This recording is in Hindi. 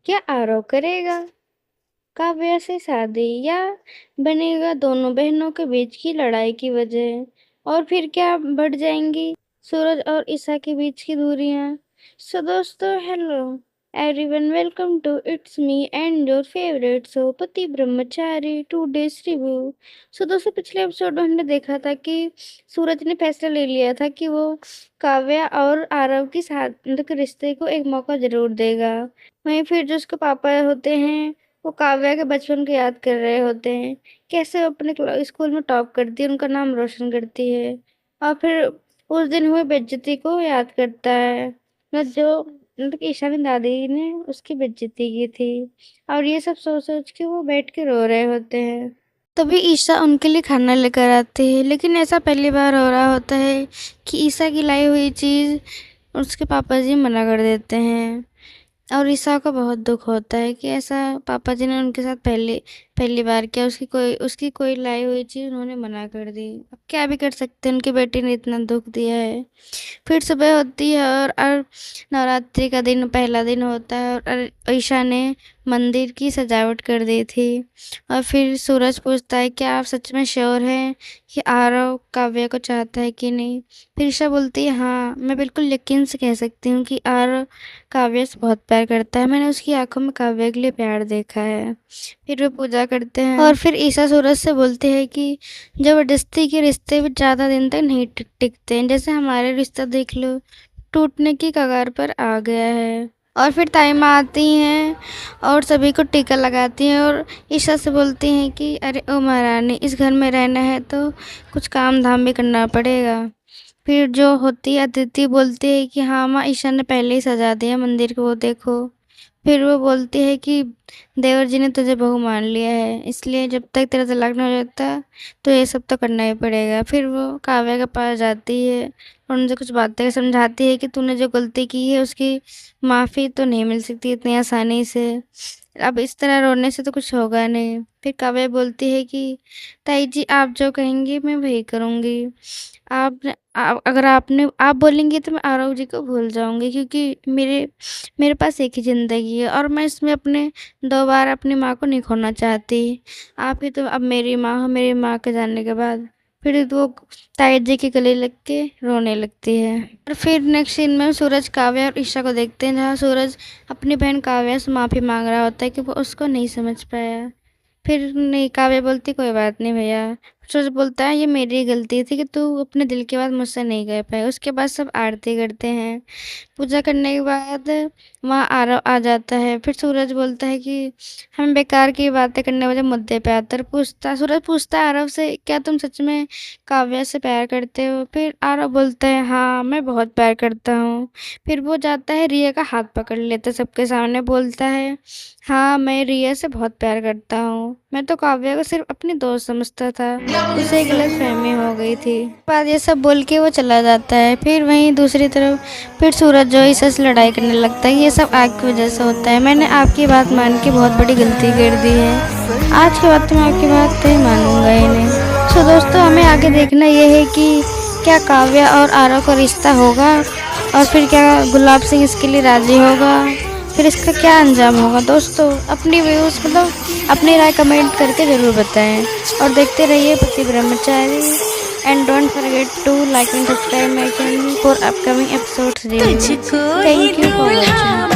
क्या आरव करेगा काव्या से शादी, या बनेगा दोनों बहनों के बीच की लड़ाई की वजह? और फिर क्या बढ़ जाएंगी सूरज और ईशा के बीच की दूरियां? सो दोस्तों, hello everyone, welcome to it's me and your favourite show Pati Brahmachari two days review. सो दोस्तों, पिछले एपिसोड में हमने देखा था कि सूरज ने फैसला ले लिया था कि वो काव्या और आरव की शादी के रिश्ते को एक मौका जरूर देगा। वहीं फिर जो उसके पापा होते हैं, वो काव्या के बचपन को याद कर रहे होते हैं, कैसे वो अपने स्कूल में टॉप करती है, उनका नाम रोशन करती है। और फिर उस दिन हुए बेइज्जती को याद करता है, मतलब जो मतलब ईशा की दादी ने उसकी बेइज्जती की थी। और ये सब सोच सोच के वो बैठ के रो रहे होते हैं। तभी ईशा उनके लिए खाना लेकर आती है, लेकिन ऐसा पहली बार हो रहा होता है कि ईशा की लाई हुई चीज़ उसके पापा जी मना कर देते हैं। और ईशा को बहुत दुख होता है कि ऐसा पापा जी ने उनके साथ पहली पहली बार किया, उसकी कोई लाई हुई चीज़ उन्होंने मना कर दी। अब क्या भी कर सकते हैं, उनकी बेटी ने इतना दुख दिया है। फिर सुबह होती है और नवरात्रि का दिन पहला दिन होता है, और ईशा ने मंदिर की सजावट कर दी थी। और फिर सूरज पूछता है, क्या आप सच में श्योर हैं कि आरव काव्या को चाहता है कि नहीं? फिर ईशा बोलती है, हाँ, मैं बिल्कुल यकीन से कह सकती हूँ कि आरव काव्या से बहुत प्यार करता है। मैंने उसकी आंखों में काव्या के लिए प्यार देखा है। फिर वो पूजा करते हैं, और फिर ईशा सूरज से बोलते हैं कि जबरदस्ती के रिश्ते भी ज़्यादा दिन तक नहीं टिकते हैं। जैसे हमारे रिश्ता देख लो, टूटने की कगार पर आ गया है। और फिर ताइमा आती हैं और सभी को टीका लगाती हैं, और ईशा से बोलती हैं कि अरे ओ महारानी, इस घर में रहना है तो कुछ काम धाम भी करना पड़ेगा। फिर जो होती है अदिति बोलती है कि हाँ माँ, ईशा ने पहले ही सजा दिया मंदिर को, वो देखो। फिर वो बोलती है कि देवर जी ने तुझे बहू मान लिया है, इसलिए जब तक तेरा तलाक नहीं हो जाता तो ये सब तो करना ही पड़ेगा। फिर वो काव्या के पास जाती है और उनसे कुछ बातें समझाती है कि तूने जो गलती की है उसकी माफ़ी तो नहीं मिल सकती इतनी आसानी से। अब इस तरह रोने से तो कुछ होगा नहीं। फिर काव्या बोलती है कि ताई जी, आप जो कहेंगी मैं वही करूँगी। अगर आप बोलेंगी तो मैं आरव जी को भूल जाऊँगी, क्योंकि मेरे पास एक ही ज़िंदगी है और मैं इसमें अपने 2 बार अपनी माँ को नहीं खोना चाहती। आप ही तो अब मेरी माँ हो, मेरी माँ के जाने के बाद। फिर वो ताई जी के गले लग के रोने लगती है। और फिर नेक्स्ट सीन में सूरज काव्या और ईशा को देखते हैं, जहाँ सूरज अपनी बहन काव्या से माफ़ी मांग रहा होता है कि वो उसको नहीं समझ पाया। फिर नहीं, काव्या बोलती कोई बात नहीं भैया। सूरज बोलता है, ये मेरी गलती थी कि तू अपने दिल की बात मुझसे नहीं कह पाई। उसके बाद सब आरती करते हैं। पूजा करने के बाद वहाँ आरव आ जाता है। फिर सूरज बोलता है कि हम बेकार की बातें करने वाले मुद्दे पे आते। सूरज पूछता है आरव से, क्या तुम सच में काव्या से प्यार करते हो? फिर आरव बोलता है, हाँ, मैं बहुत प्यार करता हूँ। फिर वो जाता है, रिया का हाथ पकड़ लेता, सबके सामने बोलता है, हाँ, मैं रिया से बहुत प्यार करता हूँ। मैं तो काव्या को सिर्फ अपनी दोस्त समझता था, उसे गलतफहमी हो गई थी। बाद ये सब बोल के वो चला जाता है। फिर वहीं दूसरी तरफ फिर सूरज जो ईशा से लड़ाई करने लगता है। ये सब आग की वजह से होता है। मैंने आपकी बात मान के बहुत बड़ी गलती कर दी है। आज के बाद तो मैं आपकी बात नहीं मानूंगा ही नहीं। सो दोस्तों, हमें आगे देखना ये है कि क्या काव्या और आरव का रिश्ता होगा, और फिर क्या गुलाब सिंह इसके लिए राजी होगा, फिर इसका क्या अंजाम होगा। दोस्तों, अपनी व्यूज़ अपनी राय कमेंट करके ज़रूर बताएं, और देखते रहिए Pati Brahmachari. And don't forget to like and subscribe my channel for upcoming episodes review. Thank you for watching.